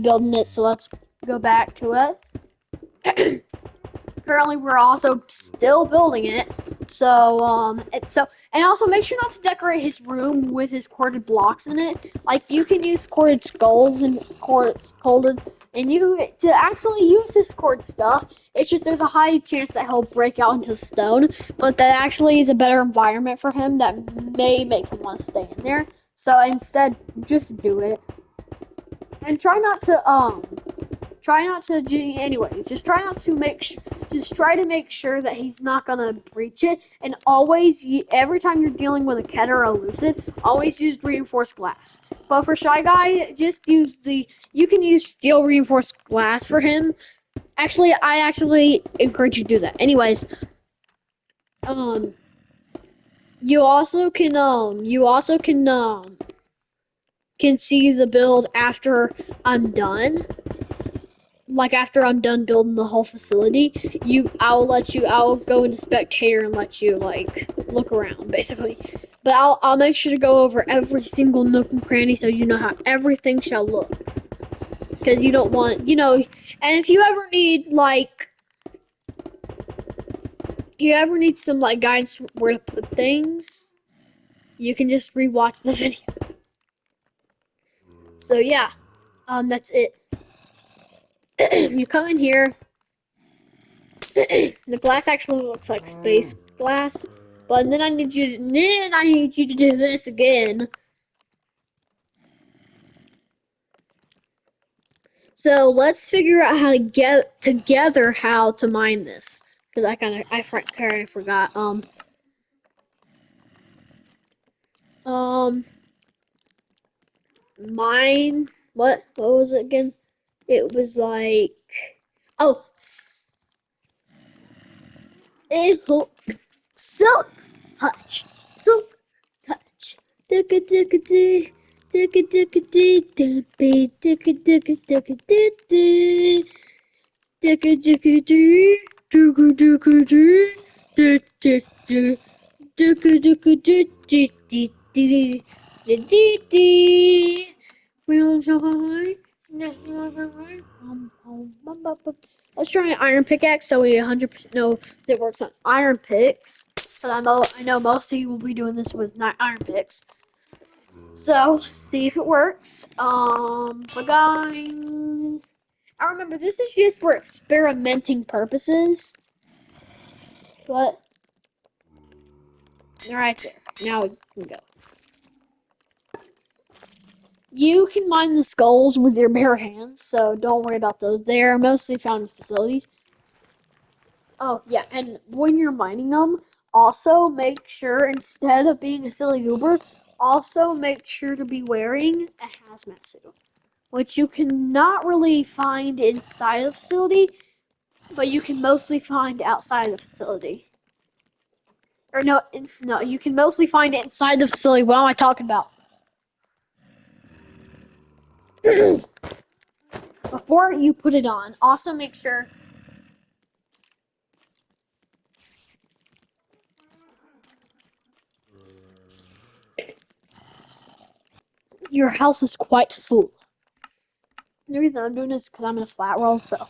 building it, so let's go back to it. Currently, we're also still building it. So, and also make sure not to decorate his room with his corded blocks in it. Like, you can use corded skulls and corded, and to actually use his cord stuff. It's just there's a high chance that he'll break out into stone, but that actually is a better environment for him that may make him want to stay in there. So instead, just do it, and try not to anyways, just try to make sure that he's not gonna breach it, and always, every time you're dealing with a Keter or a Lucid, always use reinforced glass. But for Shy Guy, just use you can use steel reinforced glass for him. Actually, I actually encourage you to do that. Anyways, you also can see the build after I'm done. Like, after I'm done building the whole facility, I'll go into spectator and let you, like, look around, basically. But I'll make sure to go over every single nook and cranny so you know how everything shall look. Because you don't want, and if you ever need, some, like, guidance where to put things, you can just rewatch the video. So, yeah, that's it. You come in here. The glass actually looks like space glass, but then I need you to do this again. So let's figure out how to get together how to mine this, because I kind of forgot. Mine. What was it again? It was like, oh, silk touch, silk touch. Let's try an iron pickaxe so we 100% know if it works on iron picks. But I know most of you will be doing this with iron picks. So, see if it works. But guys, I remember this is just for experimenting purposes. But, right there. Now we can go. You can mine the skulls with your bare hands, so don't worry about those. They are mostly found in facilities. Oh, yeah, and when you're mining them, also make sure, instead of being a silly goober, also make sure to be wearing a hazmat suit, which you cannot really find inside of the facility, but you can mostly find outside the facility. Or no, you can mostly find it inside the facility. What am I talking about? Before you put it on, also make sure your health is quite full. The reason I'm doing this is because I'm in a flat world, so.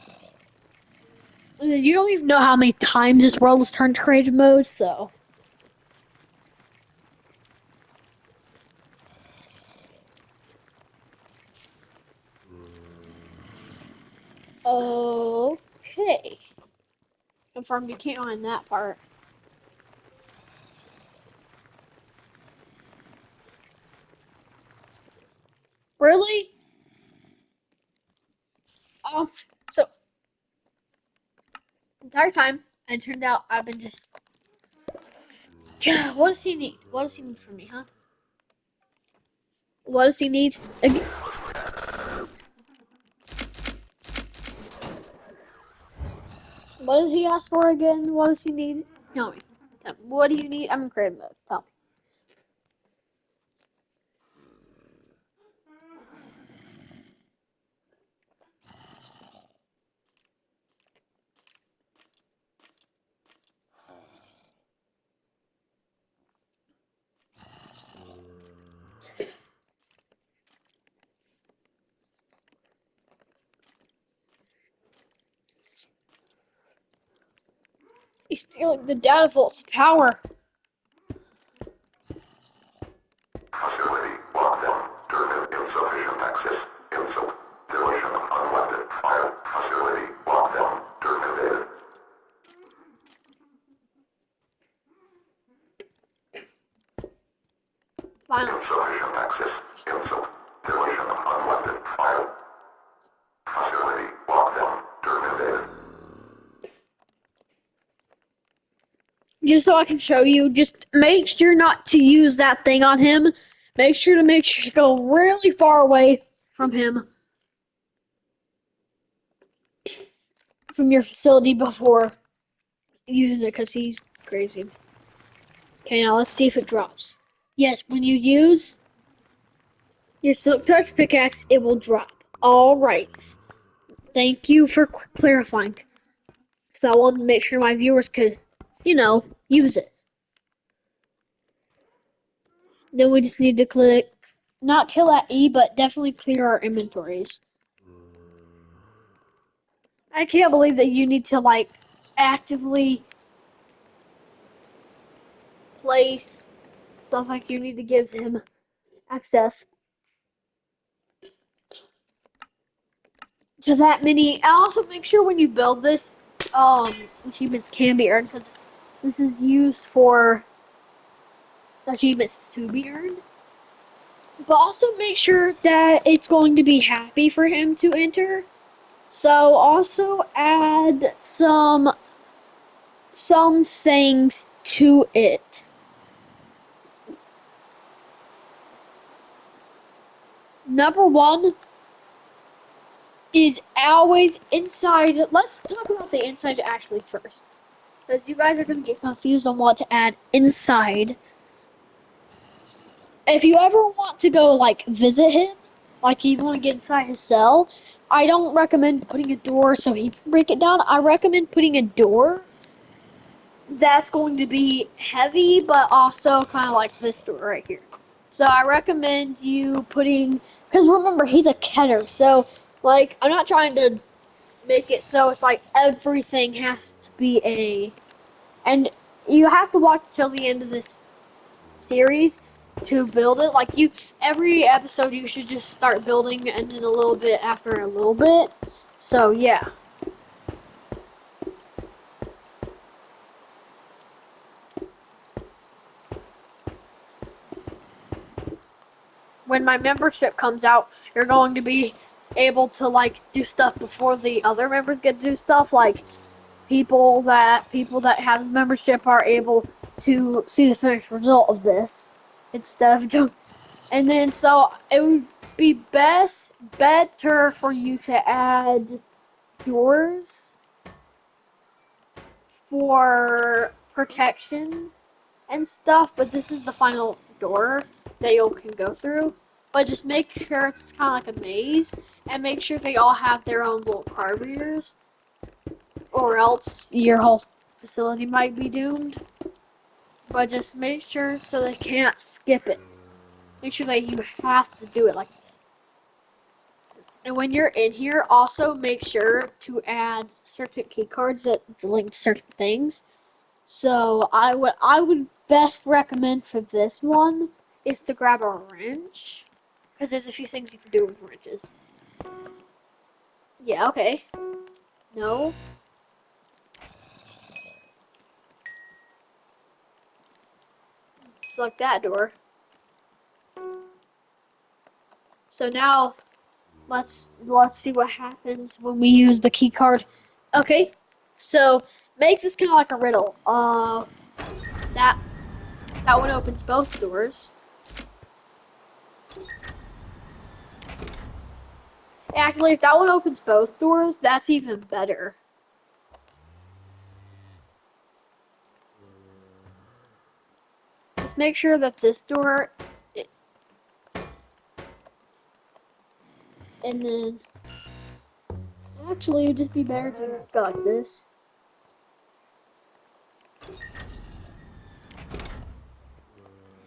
You don't even know how many times this world was turned to creative mode, so. Okay. Confirmed you can't mine that part. Really? So, entire time, it turned out I've been just. What does he need? What does he need from me, huh? What does he need? What did he ask for again? What does he need? Tell me. What do you need? I'm in creative mode. Tell me. He's stealing the data vault's power. Facility locked down. Terminal insufficient access. Insult. Deletion of unwanted file. Facility locked down. Terminated. Finally. Insufficient access. Insult. Deletion of unwanted file. Facility locked down. Terminated. Just so I can show you, just make sure not to use that thing on him. Make sure to go really far away from him, from your facility before using it, because he's crazy. Okay, now let's see if it drops. Yes, when you use your silk touch pickaxe, it will drop. All right. Thank you for clarifying, because I wanted to make sure my viewers could, use it. Then we just need to click, not kill at E, but definitely clear our inventories. I can't believe that you need to, like, actively place stuff, like you need to give him access to that many. And also make sure when you build this, achievements can be earned, because this is used for achievements to be earned. But also make sure that it's going to be happy for him to enter. So also add some things to it. Number one is always inside. Let's talk about the inside actually first, because you guys are going to get confused on what to add inside. If you ever want to go, like, visit him, like you want to get inside his cell, I don't recommend putting a door so he can break it down. I recommend putting a door that's going to be heavy, but also kind of like this door right here. So I recommend you putting, because remember, he's a keter, so, like, I'm not trying to make it so it's like everything has to be and you have to watch till the end of this series to build it. Like, every episode you should just start building, and then a little bit after a little bit. So yeah. When my membership comes out, you're going to be able to, like, do stuff before the other members get to do stuff. Like, people that have membership are able to see the finished result of this instead of doing. And then so it would be better for you to add doors for protection and stuff, but this is the final door that you can go through. But just make sure it's kind of like a maze, and make sure they all have their own little card readers, or else your whole facility might be doomed. But just make sure so they can't skip it. Make sure that you have to do it like this. And when you're in here, also make sure to add certain key cards that link to certain things. So I would best recommend for this one is to grab a wrench, because there's a few things you can do with wrenches. Yeah, okay. No. Select that door. So now let's see what happens when we use the key card. Okay. So make this kind of like a riddle. That one opens both doors. Actually, if that one opens both doors, that's even better. Just make sure that this door, and then, actually, it would just be better to go like this.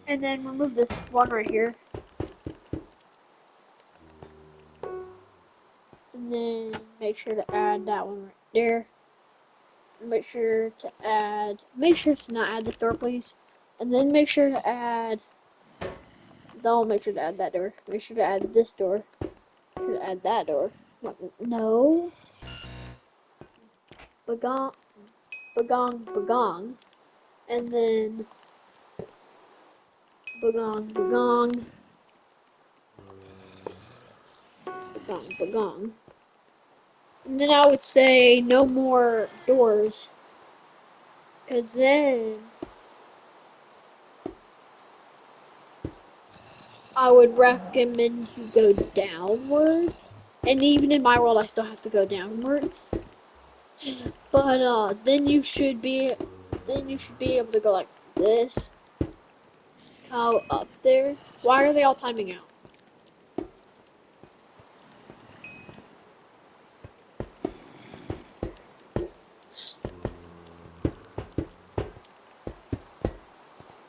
And then remove this one right here. And then make sure to add that one right there. make sure to add, make sure to not add this door, please. And then make sure to add, don't make sure to add that door. Make sure to add this door. Make sure to add that door. No. Bagong, bagong, bagong. And then bagong, bagong, bagong, bagong. And then I would say no more doors. Because then I would recommend you go downward. And even in my world, I still have to go downward. But then you should be able to go like this. How up there? Why are they all timing out?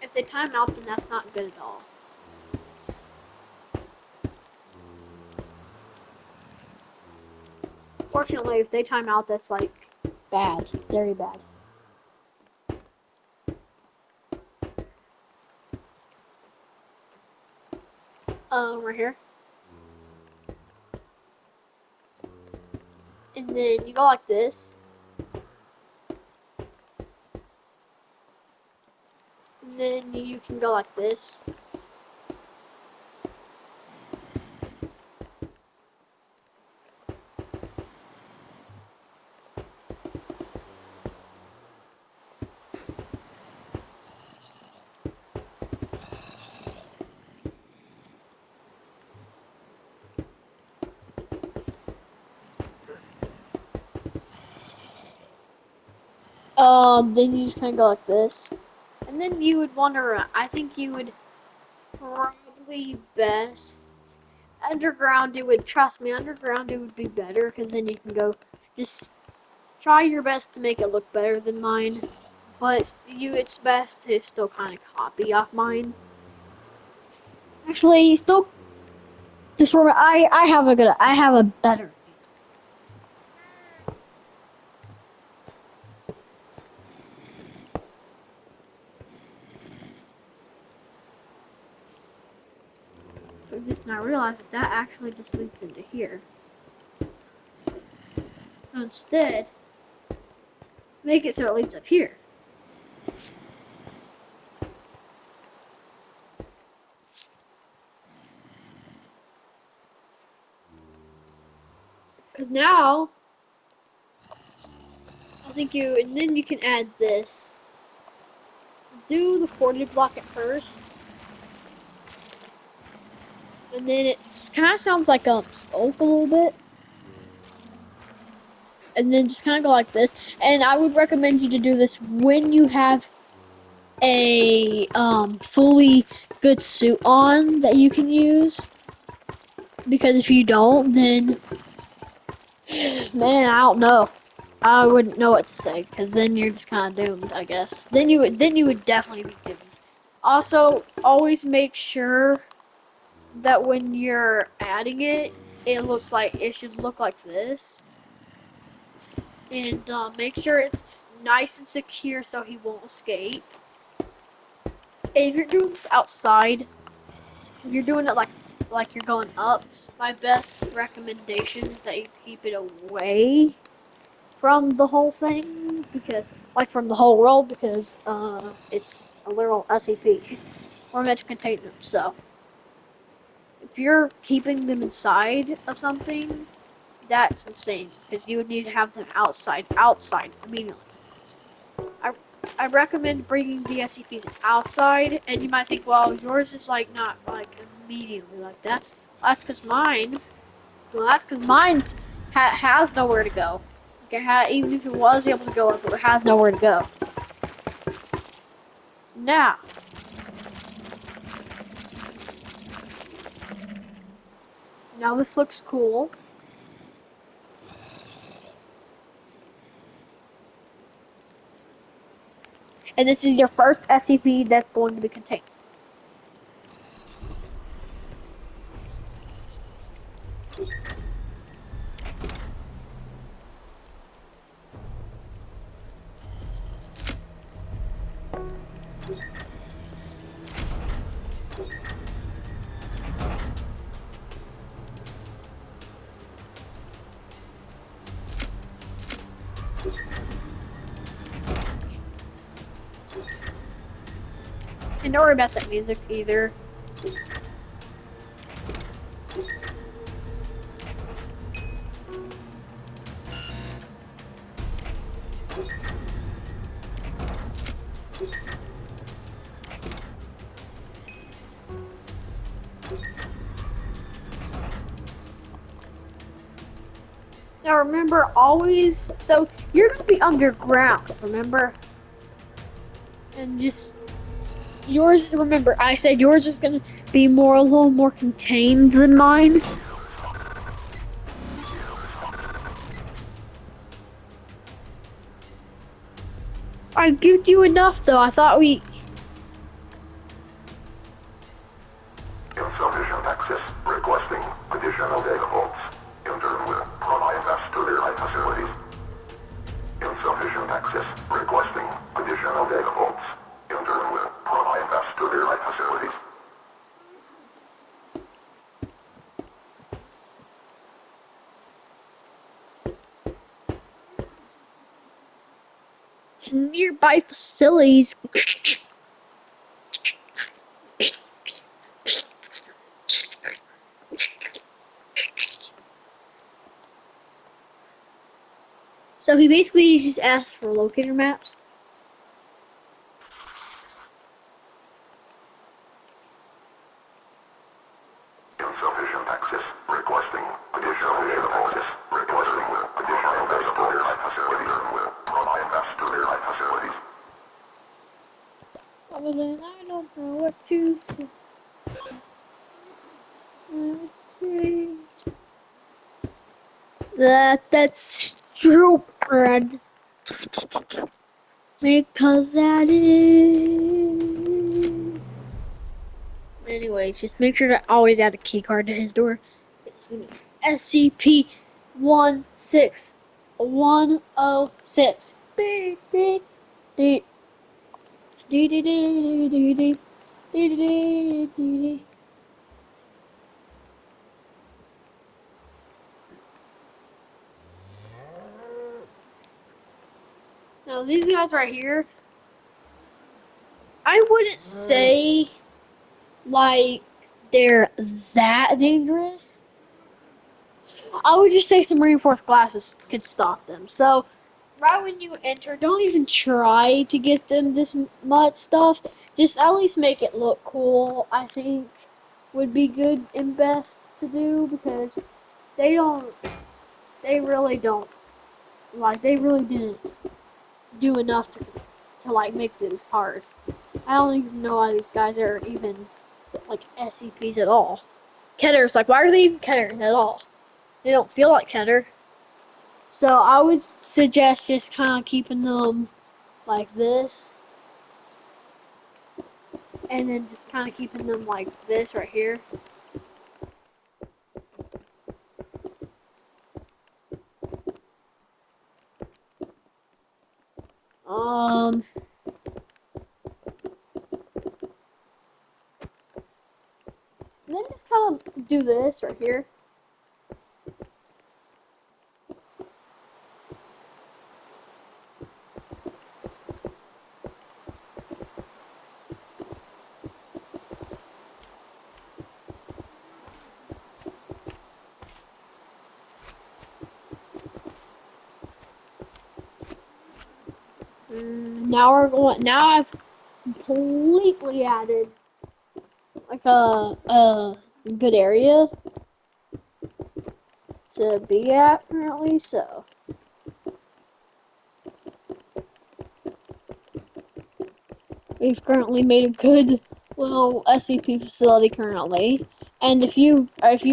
If they time out, then that's not good at all. Fortunately, if they time out, that's like bad, very bad. Right here. And then you go like this. And then you can go like this. Then you just kind of go like this. And then you would wander. I think you would probably best underground. It would, trust me, underground it would be better because then you can go. Just try your best to make it look better than mine. But it's best to still kind of copy off mine. Actually, still, just remember, I have a better. But just now realize that that actually just leads into here. So instead, make it so it leads up here. Because now, I think and then you can add this. Do the 40 block at first. And then it kind of sounds like a scope a little bit. And then just kind of go like this. And I would recommend you to do this when you have a fully good suit on that you can use. Because if you don't, then man, I don't know. I wouldn't know what to say because then you're just kind of doomed, I guess. Then you would definitely be doomed. Also, always make sure that when you're adding it, it should look like this, and make sure it's nice and secure so he won't escape. If you're doing this outside, if you're doing it like you're going up, my best recommendation is that you keep it away from the whole thing, because like from the whole world, because it's a literal SCP. We're meant to contain them, so if you're keeping them inside of something, that's insane, because you would need to have them outside immediately. I recommend bringing the SCPs outside, and you might think, well, yours is like not like immediately like that. That's because mine's has nowhere to go. Like even if it was able to go up, it has nowhere to go. Now, this looks cool. And this is your first SCP that's going to be contained. And don't worry about that music either. Now remember, always, so you're gonna be underground, remember? And just, yours, remember, I said yours is gonna be more, a little more contained than mine. I gave you enough though, I thought we, Insufficient access. Requesting additional data vaults. Intern will provide access to their facilities. Insufficient access. Requesting additional data vaults. Intern will provide access to their facilities. to nearby facilities. So he basically just asked for locator maps. Insufficient access. Requesting additional data vaults. Requesting additional data to their facilities. Intern will provide access to their facilities. Other than I don't know what to say. Let's see. That's stupid. Because that is. Anyway, just make sure to always add a key card to his door. SCP 16106. Beep, beep, beep. Dee dee dee dee dee dee dee dee dee. Now these guys right here, I wouldn't say like they're that dangerous. I would just say some reinforced glasses could stop them. So right when you enter, don't even try to get them this much stuff. Just at least make it look cool, I think would be good and best to do, because they don't, they really don't, like, they really didn't do enough to like make this hard. I don't even know why these guys are even like SCPs at all. Ketters, like, why are they even Ketters at all? They don't feel like Ketter. So I would suggest just kind of keeping them like this, and then just kind of keeping them like this right here. Um, and then just kind of do this right here. Now we're going. Now I've completely added like a good area to be at currently. So we've currently made a good little SCP facility currently. And if you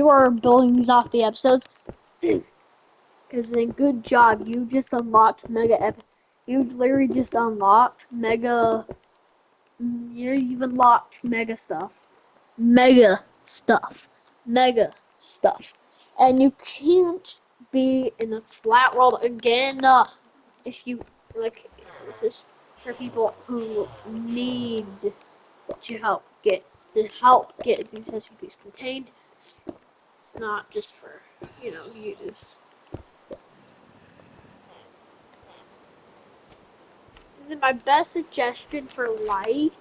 are building these off the episodes, because then good job, you just unlocked you literally just unlocked mega. You've unlocked mega stuff. Mega stuff. Mega stuff. And you can't be in a flat world again. If you like, this is for people who need to help get these SCPs contained. It's not just for use. then my best suggestion for light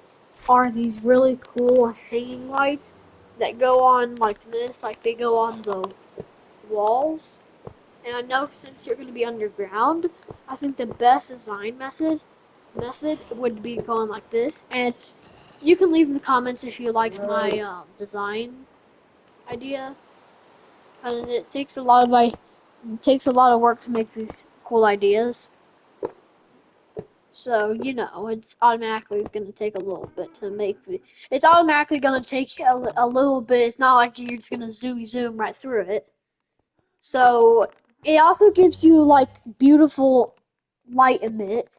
are these really cool hanging lights that go on like this, like they go on the walls. And I know since you're going to be underground, I think the best design method would be going like this. And you can leave in the comments if you like my design idea. And it takes a lot of work to make these cool ideas. So, you know, it's automatically going to take a little bit to make it's automatically going to take a little bit. It's not like you're just going to zoom right through it. So, it also gives you, like, beautiful light emit.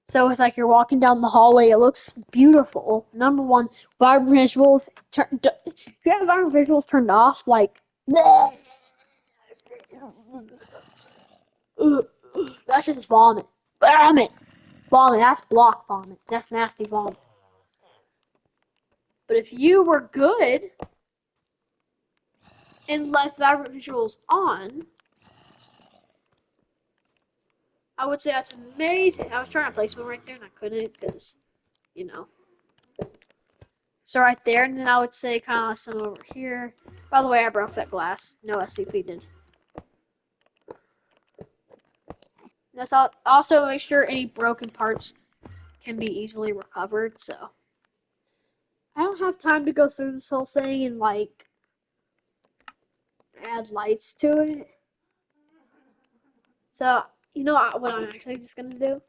So, it's like you're walking down the hallway. It looks beautiful. Number one, vibrant visuals. If you have vibrant visuals turned off, like, that's just vomit. Vomit! Vomit. That's block vomit. That's nasty vomit. But if you were good and left vibrant visuals on, I would say that's amazing. I was trying to place one right there and I couldn't because, you know. So right there, and then I would say kind of some over here. By the way, I broke that glass. No SCP did. That's all. Also, make sure any broken parts can be easily recovered. So I don't have time to go through this whole thing and like add lights to it. So you know what I'm actually just gonna do?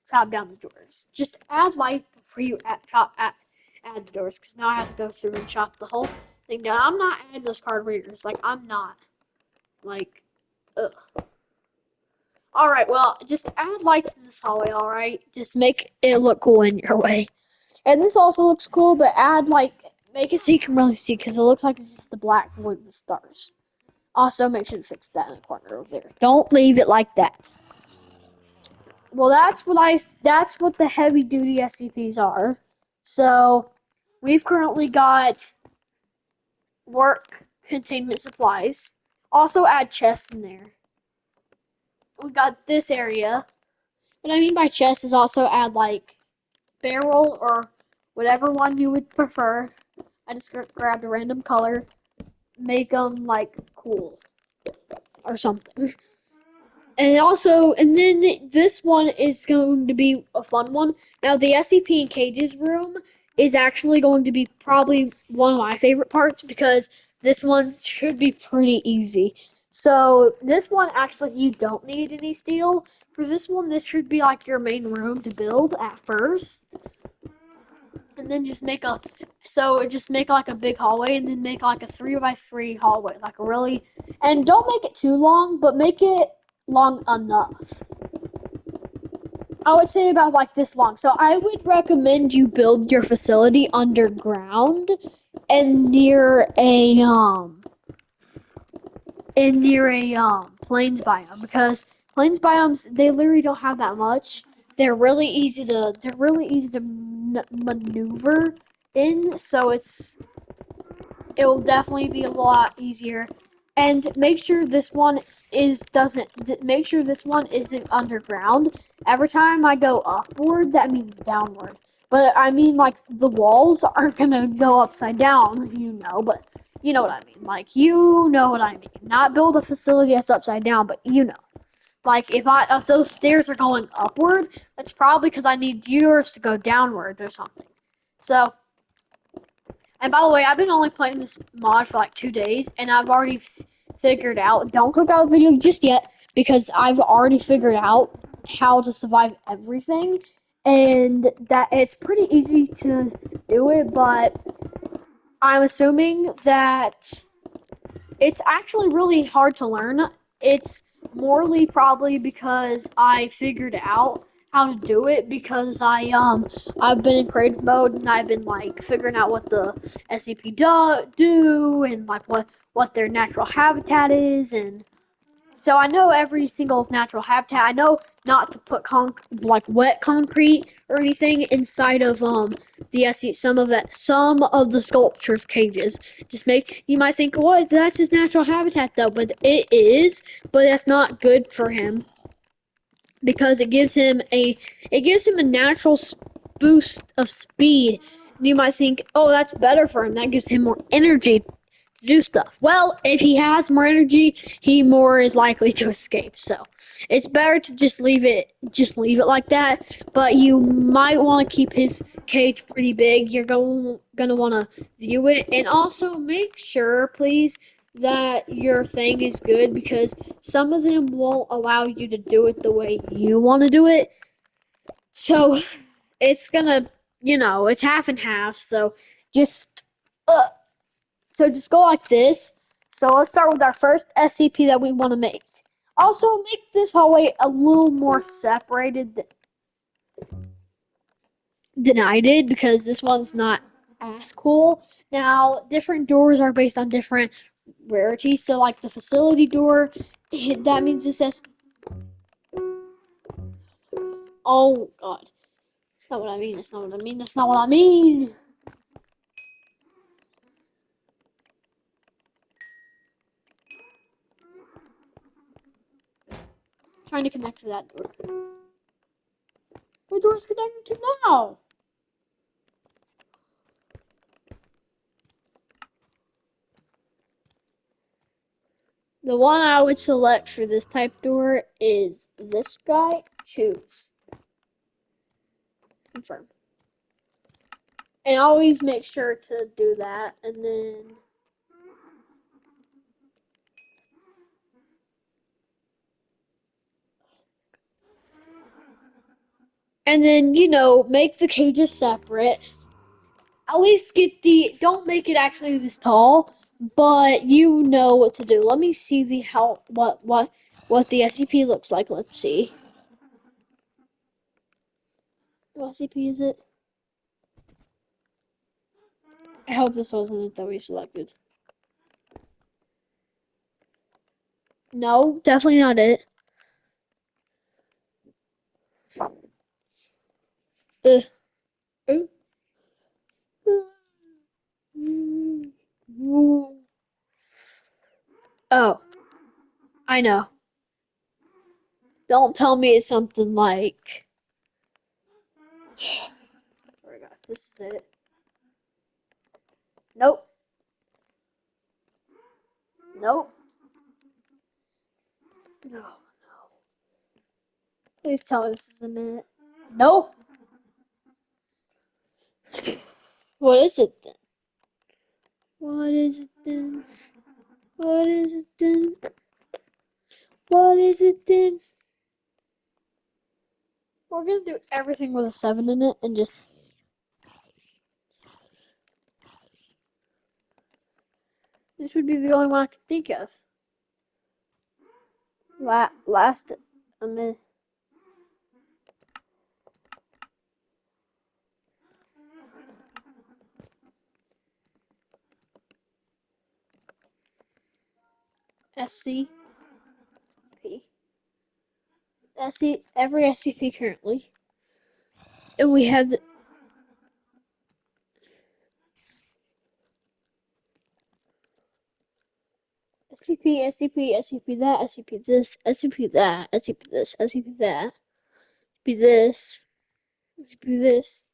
Chop down the doors. Just add light before you add the doors, because now I have to go through and chop the whole thing down. I'm not adding those card readers. Like I'm not. Like, ugh. Alright, well, just add lights in this hallway, alright? Just make it look cool in your way. And this also looks cool, but add, like, make it so you can really see, because it looks like it's just the black wood with stars. Also, make sure to fix that in the corner over there. Don't leave it like that. Well, that's what the heavy-duty SCPs are. So, we've currently got work containment supplies. Also, add chests in there. We got this area. What I mean by chest is also add like barrel or whatever one you would prefer. I just grabbed a random color, make them like cool or something. And then this one is going to be a fun one. Now the SCP in Cage's room is actually going to be probably one of my favorite parts because this one should be pretty easy. So this one actually you don't need any steel. For this one, this should be like your main room to build at first. And then just make like a big hallway and then make like a 3x3 hallway. Like a really, and don't make it too long, but make it long enough. I would say about like this long. So I would recommend you build your facility underground and near a plains biome, because plains biomes, they literally don't have that much. They're really easy to maneuver in, so it will definitely be a lot easier. And make sure this one isn't underground. Every time I go upward, that means downward. But I mean, like, the walls aren't gonna go upside down, but you know what I mean. Like, you know what I mean. Not build a facility that's upside down, but you know. Like, if those stairs are going upward, that's probably because I need yours to go downward or something. So, and by the way, I've been only playing this mod for like 2 days, and I've already figured out. Don't click out the video just yet, because I've already figured out how to survive everything, and that it's pretty easy to do it. But I'm assuming that it's actually really hard to learn. It's morely probably because I figured out how to do it because I've been in creative mode and I've been like figuring out what the SCP do and like what their natural habitat is, and so I know every single natural habitat. I know not to put like wet concrete or anything inside of the SC some of the sculptures cages. You might think, well, that's his natural habitat though, but it is, but that's not good for him. because it gives him a natural boost of speed. And you might think, oh, that's better for him. That gives him more energy to do stuff. Well, if he has more energy, he more is likely to escape. So it's better to just leave it like that. But you might want to keep his cage pretty big. You're gonna want to view it, and also make sure, please, that your thing is good, because some of them won't allow you to do it the way you want to do it. So it's gonna, it's half and half. Just, uh, just go like this. So let's start with our first SCP that we want to make. Also, make this hallway a little more separated than I did, because this one's not as cool. Now, different doors are based on different rarities. So, like the facility door, that means it says, oh god, that's not what I mean. That's not what I mean. That's not what I mean. Trying to connect to that door. What door is connected to now? The one I would select for this type door is this guy. Choose. Confirm. And always make sure to do that. And then, make the cages separate. At least don't make it actually this tall, but you know what to do. Let me see what the SCP looks like. Let's see. What SCP is it? I hope this wasn't it that we selected. No, definitely not it. Uh, uh, Oh, I know. Don't tell me it's something like. I swear to God, this is it. Nope. Nope. No. Please tell me this isn't it. Nope. What is it then? What is it then? What is it then? What is it then? We're gonna do everything with a 7 in it and just. This would be the only one I could think of. Last a minute. SCP. Every SCP currently. And we have the SCP, SCP, SCP that, SCP this, SCP that, SCP this, SCP that, SCP this, SCP this.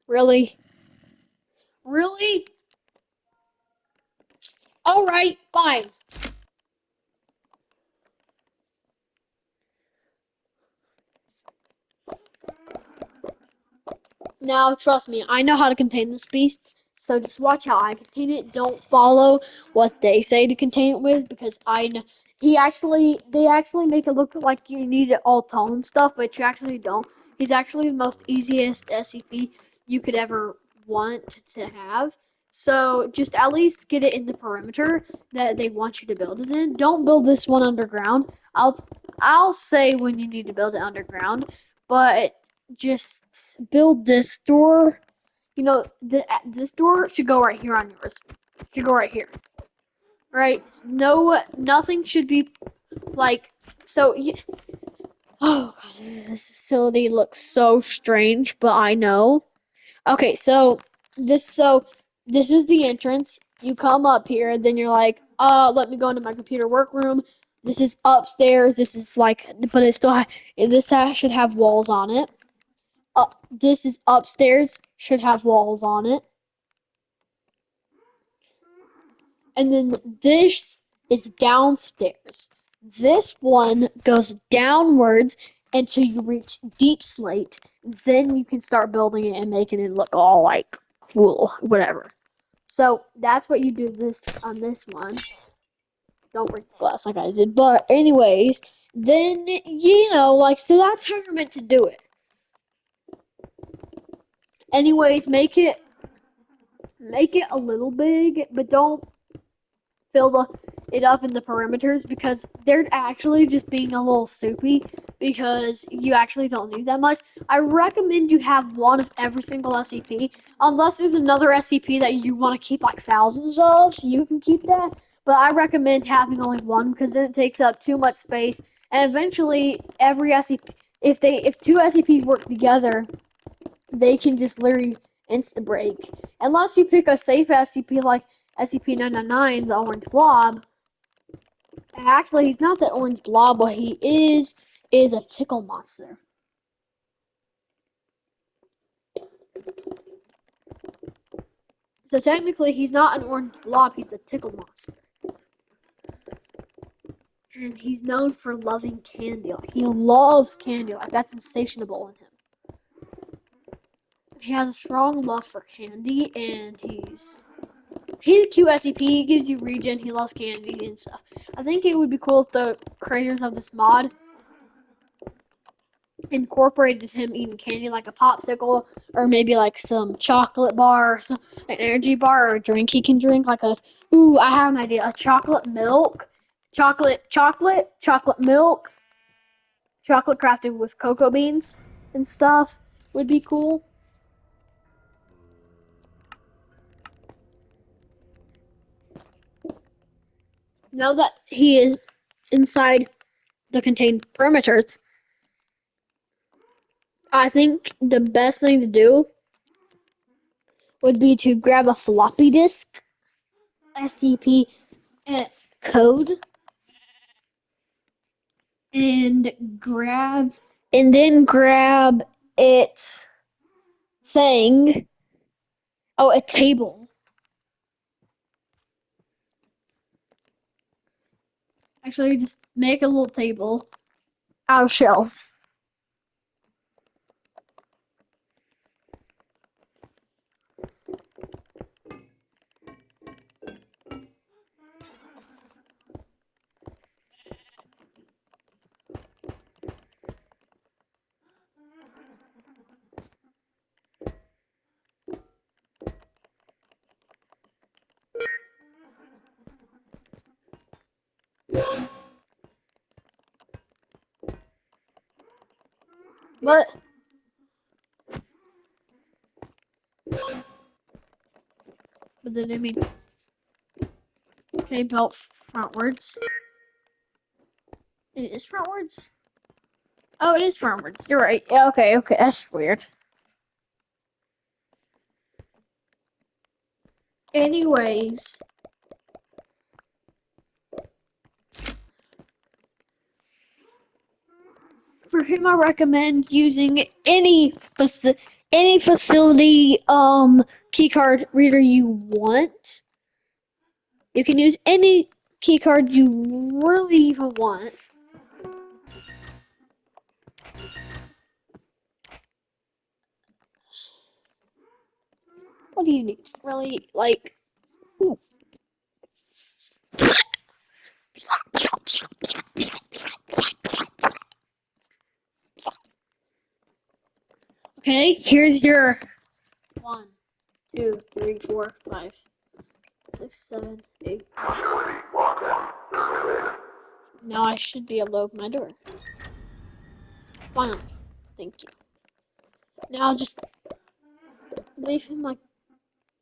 Really? Really? Alright, fine. Now, trust me, I know how to contain this beast, so just watch how I contain it. Don't follow what they say to contain it with, because I know they actually make it look like you need it all tall and stuff, but you actually don't. He's actually the most easiest SCP you could ever want to have. So just at least get it in the perimeter that they want you to build it in. Don't build this one underground. I'll say when you need to build it underground, but just build this door. This door should go right here on yours. Should go right here. Right? No, nothing should be like. So, oh god, this facility looks so strange, but I know. Okay, this is the entrance. You come up here, then you're like, let me go into my computer workroom. This is upstairs. This is like, but it still should have walls on it. This is upstairs. Should have walls on it. And then this is downstairs. This one goes downwards until you reach deep slate. Then you can start building it and making it look all like cool, whatever. So that's what you do this on this one. Don't break the glass like I did. But anyways, then like so that's how you're meant to do it. Anyways, make it a little big, but don't fill it up in the perimeters because they're actually just being a little soupy because you actually don't need that much. I recommend you have one of every single SCP. Unless there's another SCP that you want to keep like thousands of, you can keep that. But I recommend having only one because then it takes up too much space. And eventually, every SCP, if two SCPs work together, they can just literally insta break. Unless you pick a safe SCP like SCP-999, the orange blob. Actually, he's not the orange blob. What he is a tickle monster. So technically, he's not an orange blob. He's a tickle monster. And he's known for loving candy. Like, he loves candy. Like, that's insatiable in him. He has a strong love for candy, and he's a cute SCP. He gives you regen. He loves candy and stuff. I think it would be cool if the creators of this mod incorporated him eating candy like a popsicle, or maybe like some chocolate bar, or some, an energy bar, or a drink he can drink. Like I have an idea. A chocolate milk, chocolate milk, chocolate crafted with cocoa beans and stuff would be cool. Now that he is inside the contained perimeters, I think the best thing to do would be to grab a floppy disk, SCP code, and grab its thing. Oh, a table. Actually, just make a little table out of shells. But then I mean, okay, belt frontwards. It is frontwards. Oh, it is frontwards. You're right. Yeah, okay, that's weird. Anyways, for him, I recommend using any facility keycard reader you want. You can use any keycard you really even want. What do you need? Really, like. Okay, here's your 1, 2, 3, 4, 5, 6, 7, 8. Facility lockdown terminated. Now I should be able to open my door. Finally. Thank you. Now just leave him like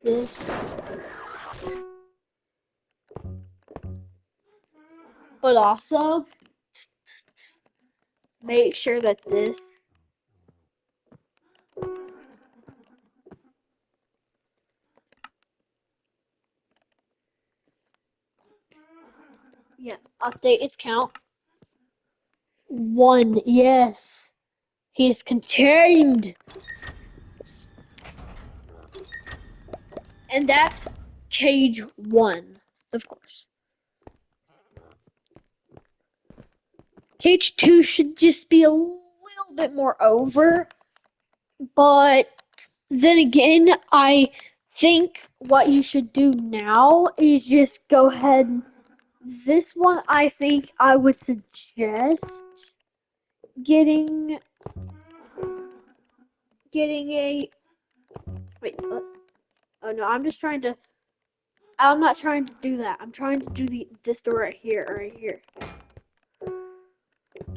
this. But also, make sure that this Yeah, update its count. 1, yes. He is contained. And that's cage 1, of course. Cage 2 should just be a little bit more over, but then again, I think what you should do now is just go ahead. This one, I think I would suggest getting a wait. What? Oh no, I'm just trying to. I'm not trying to do that. I'm trying to do this door right here, right here.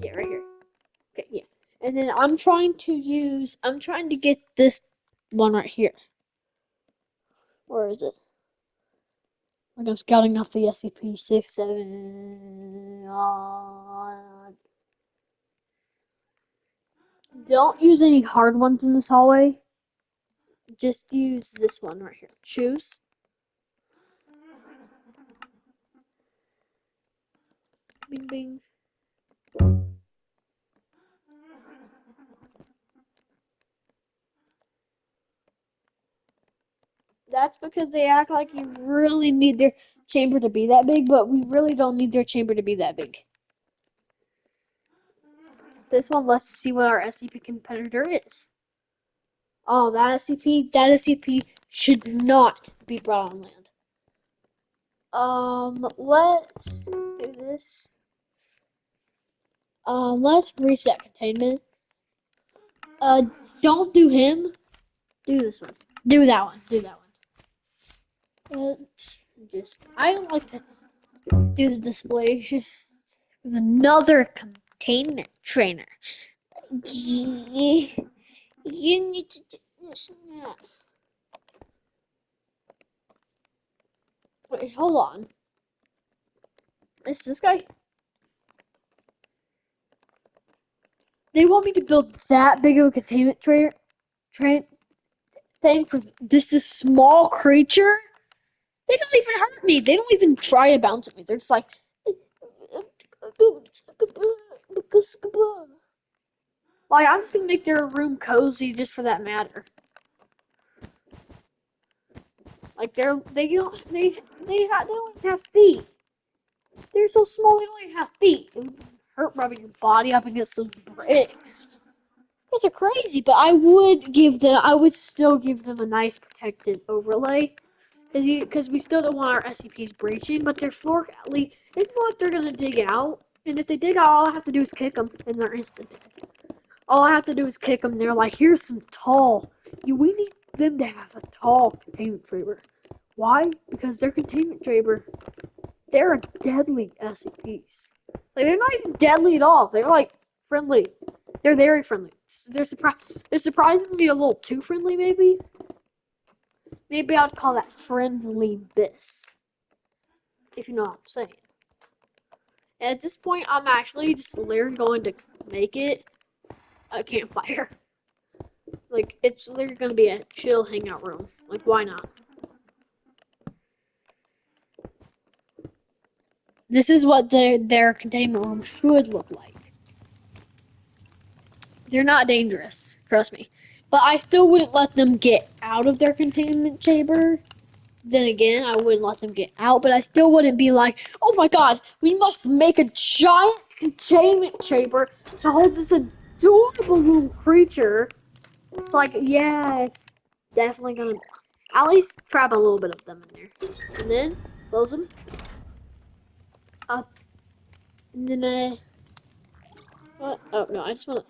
Yeah, right here. Okay, yeah. And then I'm trying to get this one right here. Where is it? Like I'm scouting off the SCP 67. Don't use any hard ones in this hallway. Just use this one right here. Choose. Bing bing. That's because they act like you really need their chamber to be that big, but we really don't need their chamber to be that big. This one lets us see what our SCP competitor is. Oh, that SCP should not be brought on land. Let's do this. Let's reset containment. Don't do him. Do this one. Do that one. Do that one. I don't like to do the display just with another containment trainer. You need to do this now. Wait, hold on. Is this guy? They want me to build that big of a containment thing for this small creature? They don't even hurt me. They don't even try to bounce at me. They're just like. Like, I'm just gonna make their room cozy just for that matter. Like they don't even have feet. They're so small they don't even have feet. It would hurt rubbing your body up against those bricks. Those are crazy, but I would still give them a nice protected overlay. Because we still don't want our SCPs breaching, but their floor, at least, it's not like they're gonna dig out. And if they dig out, all I have to do is kick them, and they're instant dead. All I have to do is kick them. They're like, here's some tall. We need them to have a tall containment chamber. Why? Because their containment chamber, they're deadly SCPs. Like they're not even deadly at all. They're like friendly. They're very friendly. They're surprisingly a little too friendly, maybe. Maybe I'd call that friendly this, if you know what I'm saying. And at this point, I'm actually just literally going to make it a campfire. Like, it's literally going to be a chill hangout room. Like, why not? This is what their containment room should look like. They're not dangerous, trust me. But I still wouldn't let them get out of their containment chamber. Then again, I wouldn't let them get out, but I still wouldn't be like, oh my god, we must make a giant containment chamber to hold this adorable little creature. It's like, yeah, it's definitely gonna at least trap a little bit of them in there. And then close them up. And then what? Oh no, I just wanna.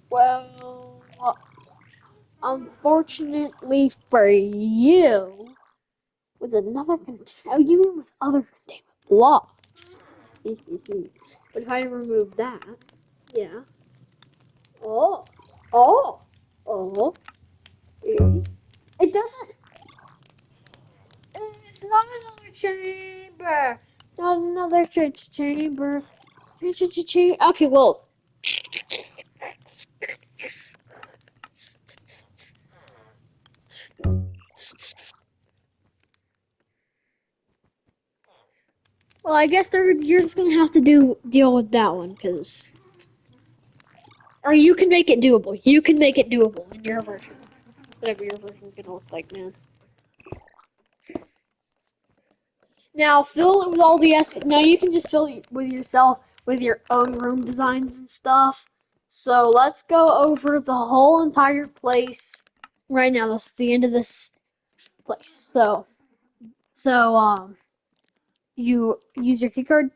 Well, unfortunately for you, with another oh, you mean with other containment blocks? But if I remove that, yeah. Oh, oh, oh. It doesn't. It's not another chamber. Not another chamber. Okay, well. Well, I guess you're just gonna have to deal with that one, cause or you can make it doable. You can make it doable in your version, whatever your version's gonna look like, man. Now fill it with all the Now you can just fill it with yourself with your own room designs and stuff. So let's go over the whole entire place right now. This is the end of this place. So you use your keycard.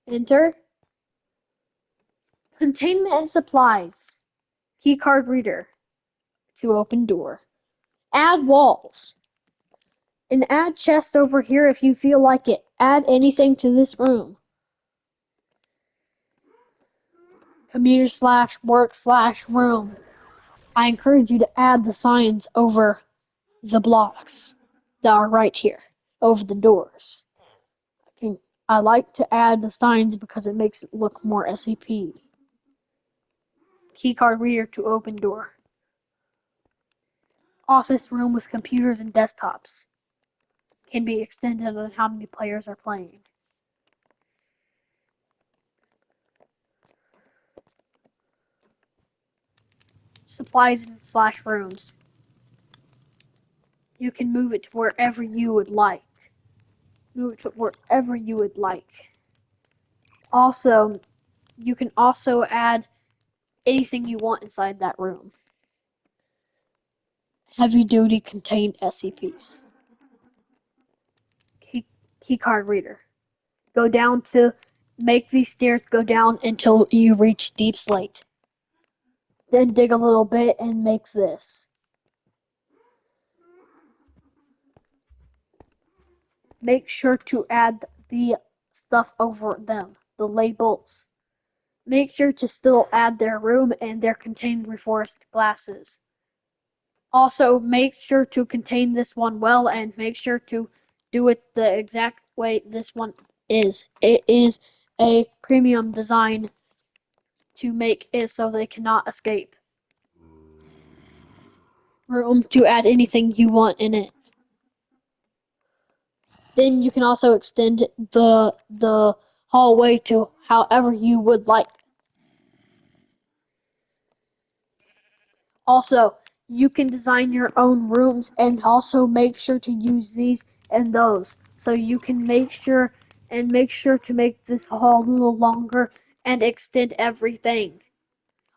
Enter. Containment and supplies. Keycard reader to open door. Add walls. And add chest over here if you feel like it. Add anything to this room. Computer / work / room. I encourage you to add the signs over the blocks that are right here, over the doors. I like to add the signs because it makes it look more SCP. Keycard reader to open door. Office room with computers and desktops. Can be extended on how many players are playing. Supplies / rooms. You can move it to wherever you would like. Move it to wherever you would like. Also, you can also add anything you want inside that room. Heavy duty contained SCPs. Keycard reader. Go down to make these stairs go down until you reach deep slate. Then dig a little bit and make this. Make sure to add the stuff over them, the labels. Make sure to still add their room and their contained reinforced glasses. Also, make sure to contain this one well and make sure to do it the exact way this one is. It is a premium design to make it so they cannot escape. Room to add anything you want in it. Then you can also extend the hallway to however you would like. Also, you can design your own rooms and also make sure to use these and those. So you can make sure to make this hall a little longer and extend everything.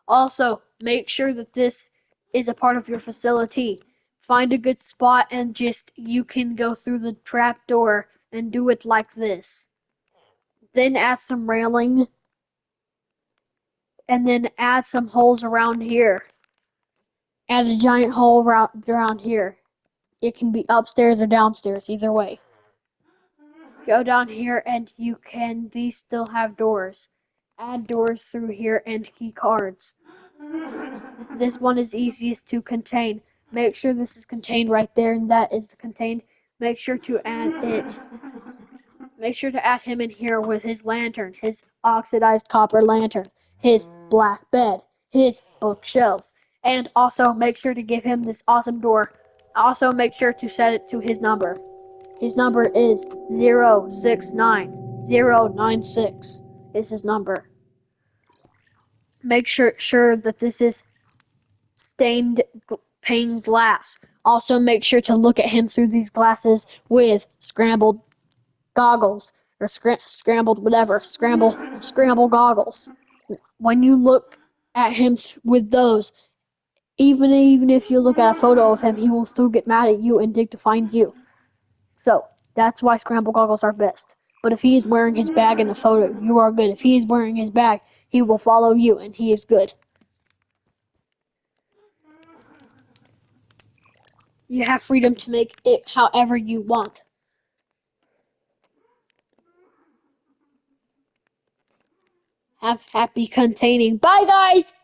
Also, make sure that this is a part of your facility. Find a good spot and just you can go through the trapdoor and do it like this. Then add some railing and then add some holes around here. Add a giant hole around here. It can be upstairs or downstairs, either way. Go down here and these still have doors. Add doors through here and key cards. This one is easiest to contain. Make sure this is contained right there and that is contained. Make sure to add it. Make sure to add him in here with his lantern, his oxidized copper lantern, his black bed, his bookshelves, and also make sure to give him this awesome door. Also make sure to set it to his number. His number is 069096 is his number. Make sure that this is stained pane glass. Also make sure to look at him through these glasses with scrambled goggles or scrambled whatever, scramble goggles. When you look at him with those, even if you look at a photo of him, he will still get mad at you and dig to find you. So that's why scramble goggles are best. But if he is wearing his bag in the photo, you are good. If he is wearing his bag, he will follow you and he is good. You have freedom to make it however you want. Have happy containing. Bye, guys!